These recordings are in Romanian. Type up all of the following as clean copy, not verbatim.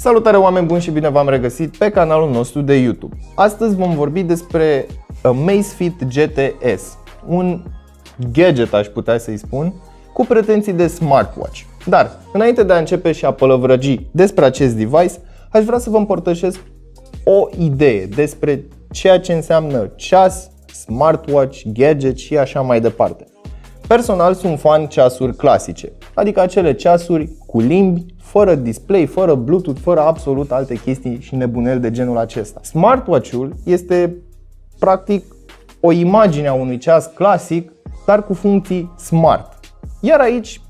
Salutare oameni buni și bine v-am regăsit pe canalul nostru de YouTube. Astăzi vom vorbi despre Amazfit GT-S, un gadget, aș putea să-i spun, cu pretenții de smartwatch. Dar, înainte de a începe și a pălăvrăgi despre acest device, aș vrea să vă împărtășesc o idee despre ceea ce înseamnă ceas, smartwatch, gadget și așa mai departe. Personal sunt fan ceasuri clasice, adică acele ceasuri cu limbi, fără display, fără Bluetooth, fără absolut alte chestii și nebuneli de genul acesta. Smartwatch-ul este practic o imagine a unui ceas clasic, dar cu funcții smart. Iar aici,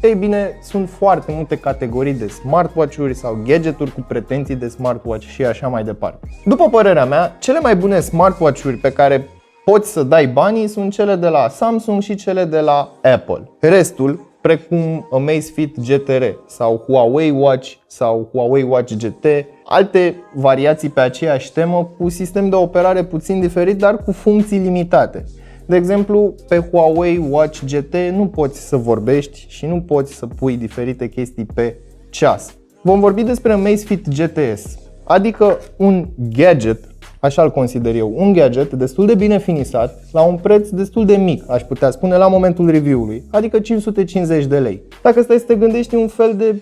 ei bine, sunt foarte multe categorii de smartwatch-uri sau gadgeturi cu pretenții de smartwatch și așa mai departe. După părerea mea, cele mai bune smartwatch-uri pe care poți să dai banii sunt cele de la Samsung și cele de la Apple. Restul, precum Amazfit GTR sau Huawei Watch sau Huawei Watch GT, alte variații pe aceeași temă cu sistem de operare puțin diferit, dar cu funcții limitate. De exemplu, pe Huawei Watch GT nu poți să vorbești și nu poți să pui diferite chestii pe ceas. Vom vorbi despre Amazfit GT-S, adică un gadget, așa îl consider eu, un gadget destul de bine finisat, la un preț destul de mic, aș putea spune, la momentul review-ului, adică 550 de lei. Dacă stai să te gândești, un fel de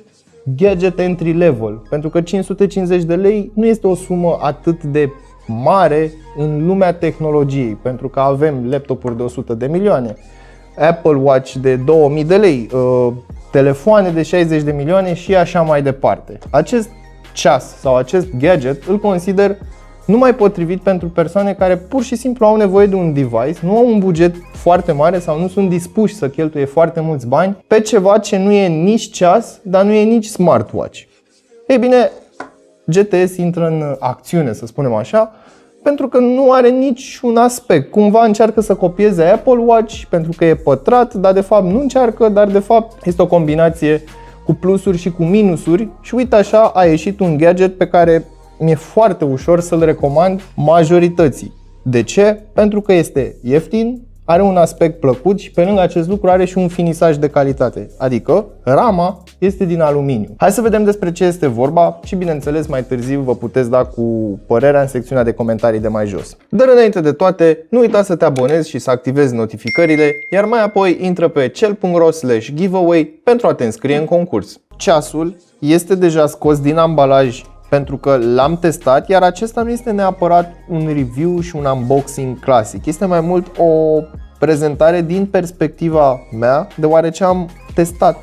gadget entry level, pentru că 550 de lei nu este o sumă atât de mare în lumea tehnologiei, pentru că avem laptopuri de 100 de milioane, Apple Watch de 2000 de lei, telefoane de 60 de milioane și așa mai departe. Acest ceas sau acest gadget îl consider numai potrivit pentru persoane care pur și simplu au nevoie de un device, nu au un buget foarte mare sau nu sunt dispuși să cheltuie foarte mulți bani pe ceva ce nu e nici ceas, dar nu e nici smartwatch. Ei bine, GT-S intră în acțiune, să spunem așa, pentru că nu are niciun aspect. Cumva încearcă să copieze Apple Watch pentru că e pătrat, dar de fapt nu încearcă, dar de fapt este o combinație cu plusuri și cu minusuri și uite așa a ieșit un gadget pe care mi-e foarte ușor să-l recomand majorității. De ce? Pentru că este ieftin, are un aspect plăcut și pe lângă acest lucru are și un finisaj de calitate, adică rama este din aluminiu. Hai să vedem despre ce este vorba și bineînțeles mai târziu vă puteți da cu părerea în secțiunea de comentarii de mai jos. Dar înainte de toate, nu uita să te abonezi și să activezi notificările, iar mai apoi intră pe cel.ro/giveaway pentru a te înscrie în concurs. Ceasul este deja scos din ambalaj pentru că l-am testat, iar acesta nu este neapărat un review și un unboxing clasic. Este mai mult o prezentare din perspectiva mea, deoarece am testat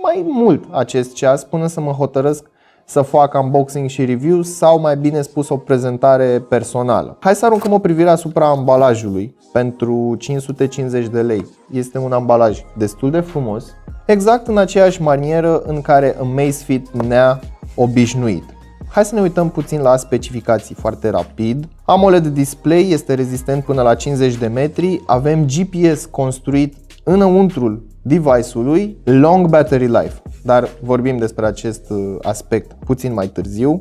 mai mult acest ceas până să mă hotărăsc să fac unboxing și review sau, mai bine spus, o prezentare personală. Hai să aruncăm o privire asupra ambalajului pentru 550 de lei. Este un ambalaj destul de frumos, exact în aceeași manieră în care Amazfit ne-a obișnuit. Hai să ne uităm puțin la specificații foarte rapid. AMOLED display, este rezistent până la 50 de metri. Avem GPS construit înăuntrul device-ului, long battery life, dar vorbim despre acest aspect puțin mai târziu.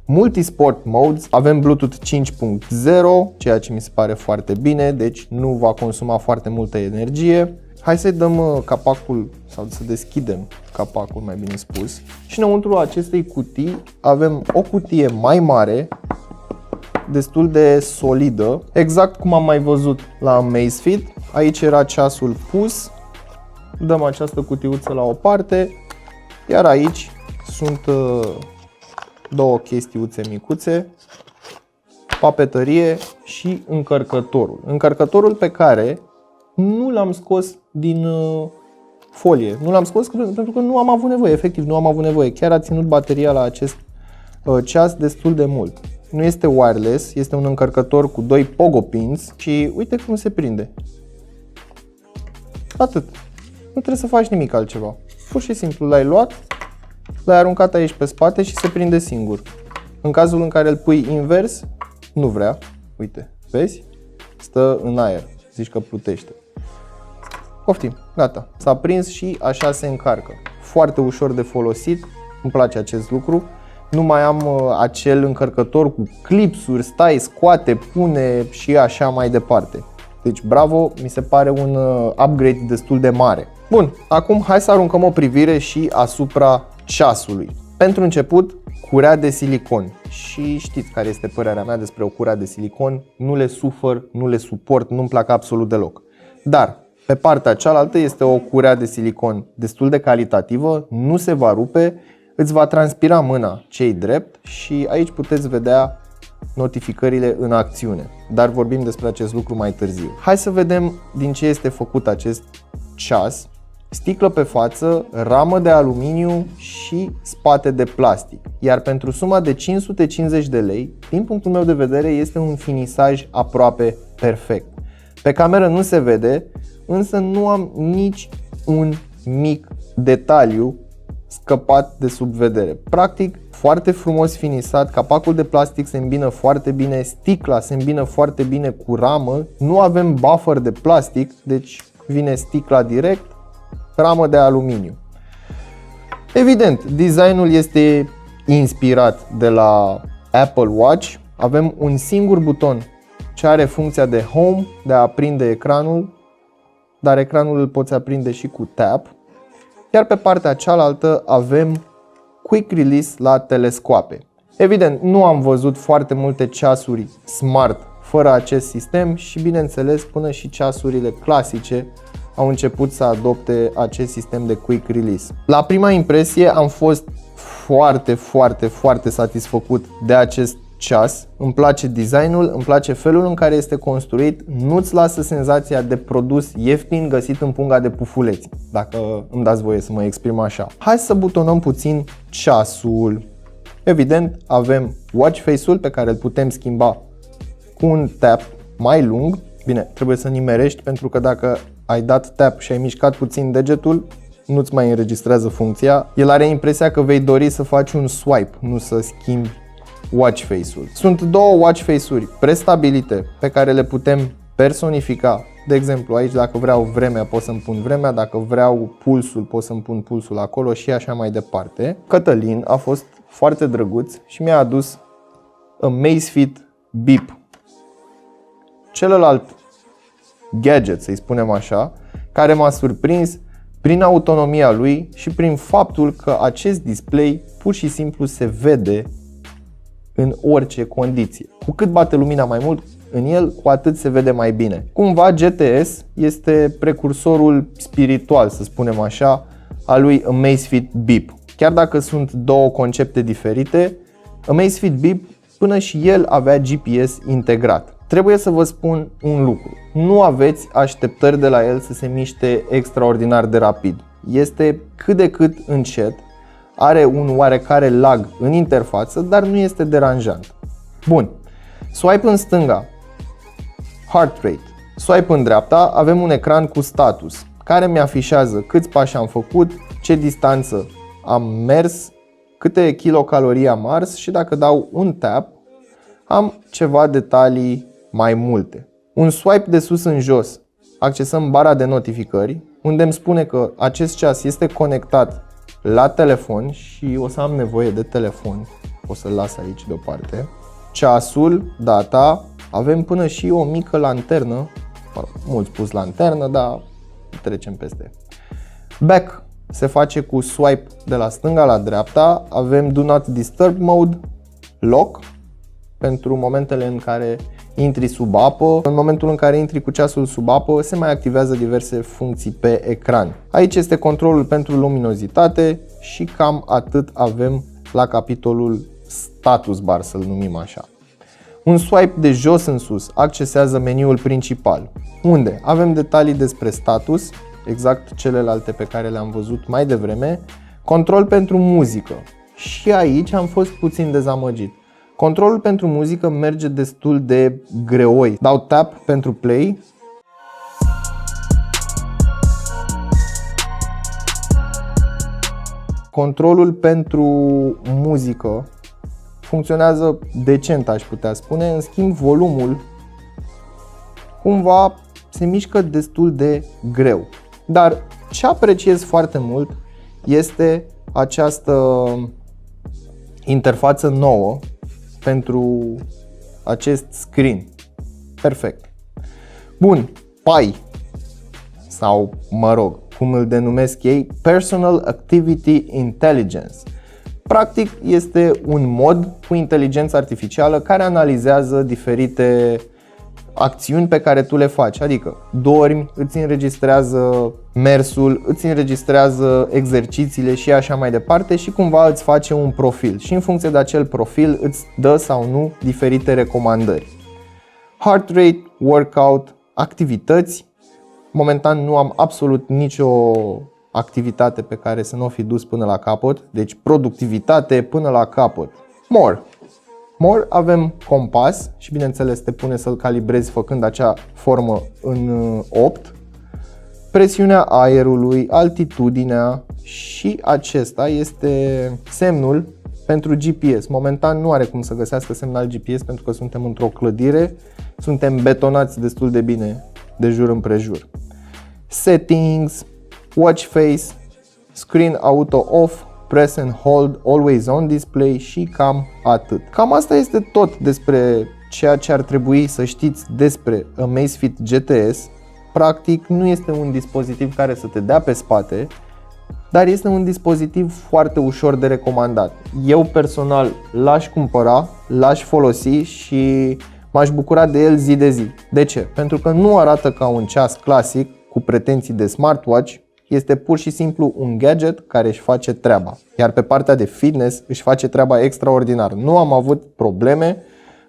Multisport modes, avem Bluetooth 5.0, ceea ce mi se pare foarte bine, deci nu va consuma foarte multă energie. Hai să-i dăm capacul, sau să deschidem capacul, mai bine spus. Și înăuntru acestei cutii avem o cutie mai mare, destul de solidă, exact cum am mai văzut la Amazfit. Aici era ceasul pus, dăm această cutiuță la o parte, iar aici sunt două chestiuțe micuțe, papetărie și încărcătorul. Încărcătorul pe care nu l-am scos din folie. Nu l-am scos pentru că nu am avut nevoie, efectiv nu am avut nevoie. Chiar a ținut bateria la acest ceas destul de mult. Nu este wireless, este un încărcător cu 2 pogo pins și uite cum se prinde. Atât. Nu trebuie să faci nimic altceva. Pur și simplu l-ai luat, l-ai aruncat aici pe spate și se prinde singur. În cazul în care îl pui invers, nu vrea. Uite, vezi? Stă în aer. Zici că plutește. Poftim, gata, s-a prins și așa se încarcă. Foarte ușor de folosit, îmi place acest lucru. Nu mai am acel încărcător cu clipsuri, stai, scoate, pune și așa mai departe. Deci bravo, mi se pare un upgrade destul de mare. Bun, acum hai să aruncăm o privire și asupra ceasului. Pentru început, curea de silicon. Și știți care este părerea mea despre o curea de silicon. Nu le sufăr, nu le suport, nu-mi plac absolut deloc. Dar pe partea cealaltă este o curea de silicon destul de calitativă, nu se va rupe, îți va transpira mâna ce-i drept și aici puteți vedea notificările în acțiune. Dar vorbim despre acest lucru mai târziu. Hai să vedem din ce este făcut acest ceas. Sticlă pe față, ramă de aluminiu și spate de plastic. Iar pentru suma de 550 de lei, din punctul meu de vedere, este un finisaj aproape perfect. Pe cameră nu se vede, însă nu am nici un mic detaliu scăpat de sub vedere. Practic, foarte frumos finisat, capacul de plastic se îmbină foarte bine, sticla se îmbină foarte bine cu ramă, nu avem buffer de plastic, deci vine sticla direct, ramă de aluminiu. Evident, designul este inspirat de la Apple Watch. Avem un singur buton ce are funcția de home, de a aprinde ecranul, dar ecranul îl poți aprinde și cu tap. Iar pe partea cealaltă avem Quick Release la telescoape. Evident, nu am văzut foarte multe ceasuri smart fără acest sistem și bineînțeles până și ceasurile clasice au început să adopte acest sistem de Quick Release. La prima impresie am fost foarte satisfăcut de acest ceas. Îmi place designul, îmi place felul în care este construit, nu-ți lasă senzația de produs ieftin găsit în punga de pufuleți, dacă îmi dați voie să mă exprim așa. Hai să butonăm puțin ceasul. Evident, avem watch face-ul pe care îl putem schimba cu un tap mai lung. Bine, trebuie să nimerești pentru că dacă ai dat tap și ai mișcat puțin degetul, nu-ți mai înregistrează funcția. El are impresia că vei dori să faci un swipe, nu să schimbi watch face-ul. Sunt două watch face-uri prestabilite pe care le putem personifica. De exemplu, aici dacă vreau vremea pot să-mi pun vremea, dacă vreau pulsul pot să-mi pun pulsul acolo și așa mai departe. Cătălin a fost foarte drăguț și mi-a adus Amazfit Beep. Celălalt gadget, să-i spunem așa, care m-a surprins prin autonomia lui și prin faptul că acest display pur și simplu se vede în orice condiție. Cu cât bate lumina mai mult în el, cu atât se vede mai bine. Cumva GTS este precursorul spiritual, să spunem așa, al lui Amazfit Beep. Chiar dacă sunt două concepte diferite, Amazfit Beep până și el avea GPS integrat. Trebuie să vă spun un lucru, nu aveți așteptări de la el să se miște extraordinar de rapid. Este cât de cât încet, are un oarecare lag în interfață, dar nu este deranjant. Bun, swipe în stânga, heart rate, swipe în dreapta, avem un ecran cu status, care mi afișează câți pași am făcut, ce distanță am mers, câte kilocalorii am ars și dacă dau un tap, am ceva detalii mai multe. Un swipe de sus în jos, accesăm bara de notificări, unde îmi spune că acest ceas este conectat la telefon și o să am nevoie de telefon. O să-l las aici deoparte. Ceasul, data, avem până și o mică lanternă, mult spus lanternă, dar trecem peste. Back se face cu swipe de la stânga la dreapta, avem Do Not Disturb Mode, Lock, pentru momentele în care intri sub apă. În momentul în care intri cu ceasul sub apă, se mai activează diverse funcții pe ecran. Aici este controlul pentru luminozitate și cam atât avem la capitolul status bar, să-l numim așa. Un swipe de jos în sus accesează meniul principal, unde avem detalii despre status, exact celelalte pe care le-am văzut mai devreme, control pentru muzică. Și aici am fost puțin dezamăgit. Controlul pentru muzică merge destul de greoi. Dau tap pentru play. Controlul pentru muzică funcționează decent, aș putea spune. În schimb, volumul cumva se mișcă destul de greu. Dar ce apreciez foarte mult este această interfață nouă pentru acest screen. Perfect. Bun, PAI sau mă rog, cum îl denumesc ei, Personal Activity Intelligence. Practic este un mod cu inteligență artificială care analizează diferite acțiuni pe care tu le faci, adică dormi, îți înregistrează mersul, îți înregistrează exercițiile și așa mai departe și cumva îți face un profil și în funcție de acel profil îți dă sau nu diferite recomandări. Heart rate, workout, activități. Momentan nu am absolut nicio activitate pe care să nu o fi dus până la capăt, deci productivitate până la capăt. More avem compas și bineînțeles te pune să-l calibrezi făcând acea formă în 8, presiunea aerului, altitudinea și acesta este semnul pentru GPS. Momentan nu are cum să găsească semnal GPS pentru că suntem într-o clădire, suntem betonați destul de bine de jur împrejur. Settings, watch face, screen auto off, press and hold, always on display și cam atât. Cam asta este tot despre ceea ce ar trebui să știți despre Amazfit GTS. Practic nu este un dispozitiv care să te dea pe spate, dar este un dispozitiv foarte ușor de recomandat. Eu personal l-aș cumpăra, l-aș folosi și m-aș bucura de el zi de zi. De ce? Pentru că nu arată ca un ceas clasic cu pretenții de smartwatch, este pur și simplu un gadget care își face treaba. Iar pe partea de fitness își face treaba extraordinar. Nu am avut probleme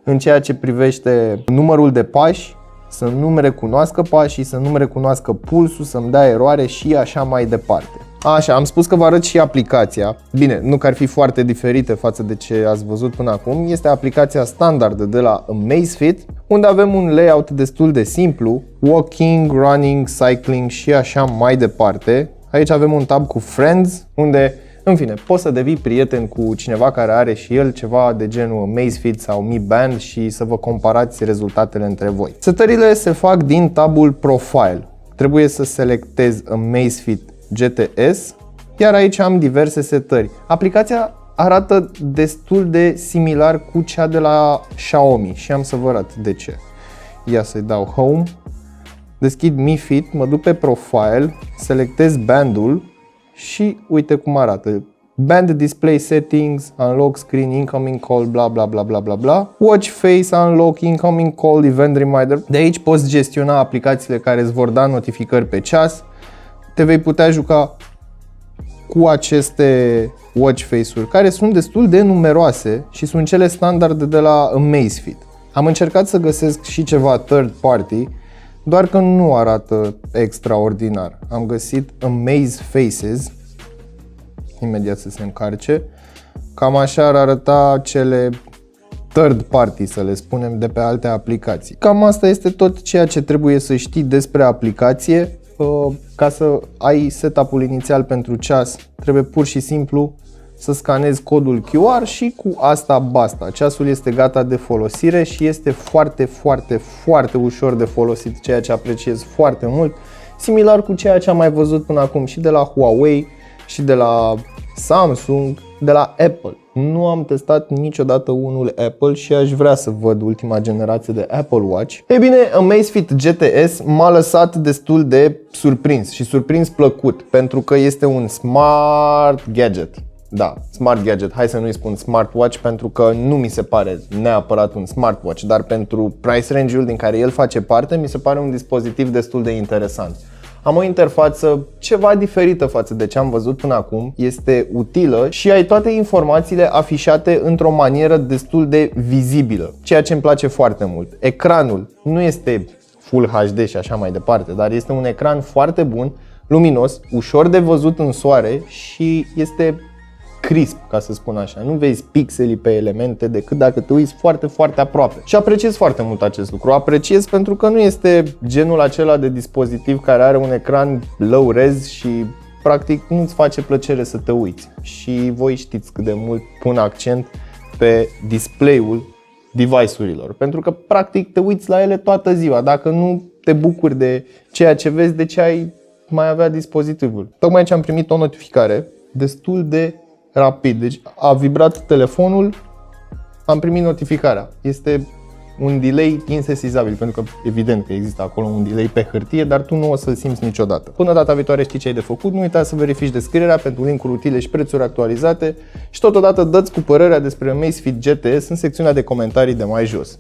în ceea ce privește numărul de pași, să nu-mi recunoască pașii, să nu-mi recunoască pulsul, să-mi dea eroare și așa mai departe. Așa, am spus că vă arăt și aplicația. Bine, nu că ar fi foarte diferită față de ce ați văzut până acum. Este aplicația standard de la Amazfit, unde avem un layout destul de simplu. Walking, running, cycling și așa mai departe. Aici avem un tab cu Friends, unde, în fine, poți să devii prieten cu cineva care are și el ceva de genul Amazfit sau Mi Band și să vă comparați rezultatele între voi. Setările se fac din tabul Profile. Trebuie să selectez Amazfit GTS, iar aici am diverse setări. Aplicația arată destul de similar cu cea de la Xiaomi și am să vă arăt de ce. Ia să-i dau Home, deschid Mi Fit, mă duc pe Profile, selectez bandul și uite cum arată. Band display settings, unlock screen, incoming call, bla bla bla bla bla bla. Watch face, unlock, incoming call, event reminder. De aici poți gestiona aplicațiile care îți vor da notificări pe ceas. Te vei putea juca cu aceste watch face-uri care sunt destul de numeroase și sunt cele standard de la Amazfit. Am încercat să găsesc și ceva third party, doar că nu arată extraordinar. Am găsit Amaze Faces, imediat să se încarce. Cam așa ar arăta cele third party, să le spunem, de pe alte aplicații. Cam asta este tot ceea ce trebuie să știi despre aplicație. Ca să ai setup-ul inițial pentru ceas, trebuie pur și simplu să scanezi codul QR și cu asta basta. Ceasul este gata de folosire și este foarte ușor de folosit, ceea ce apreciez foarte mult, similar cu ceea ce am mai văzut până acum și de la Huawei și de la Samsung, de la Apple. Nu am testat niciodată unul Apple și aș vrea să văd ultima generație de Apple Watch. Ei bine, Amazfit GTS m-a lăsat destul de surprins și surprins plăcut, pentru că este un smart gadget. Da, smart gadget, hai să nu-i spun smartwatch pentru că nu mi se pare neapărat un smartwatch, dar pentru price range-ul din care el face parte, mi se pare un dispozitiv destul de interesant. Am o interfață ceva diferită față de ce am văzut până acum, este utilă și ai toate informațiile afișate într-o manieră destul de vizibilă, ceea ce îmi place foarte mult. Ecranul nu este Full HD și așa mai departe, dar este un ecran foarte bun, luminos, ușor de văzut în soare și este crisp, ca să spun așa. Nu vezi pixelii pe elemente decât dacă te uiți foarte aproape. Și apreciez foarte mult acest lucru. Apreciez pentru că nu este genul acela de dispozitiv care are un ecran low res și practic nu-ți face plăcere să te uiți. Și voi știți cât de mult pun accent pe display-ul device-urilor, pentru că practic te uiți la ele toată ziua. Dacă nu te bucuri de ceea ce vezi, de ce ai mai avea dispozitivul? Tocmai ce am primit o notificare destul de rapid, deci a vibrat telefonul, am primit notificarea. Este un delay insesizabil, pentru că evident că există acolo un delay pe hârtie, dar tu nu o să-l simți niciodată. Până data viitoare știi ce ai de făcut, nu uita să verifici descrierea pentru linkuri utile și prețuri actualizate și totodată dă-ți cu părerea despre Amazfit GTS în secțiunea de comentarii de mai jos.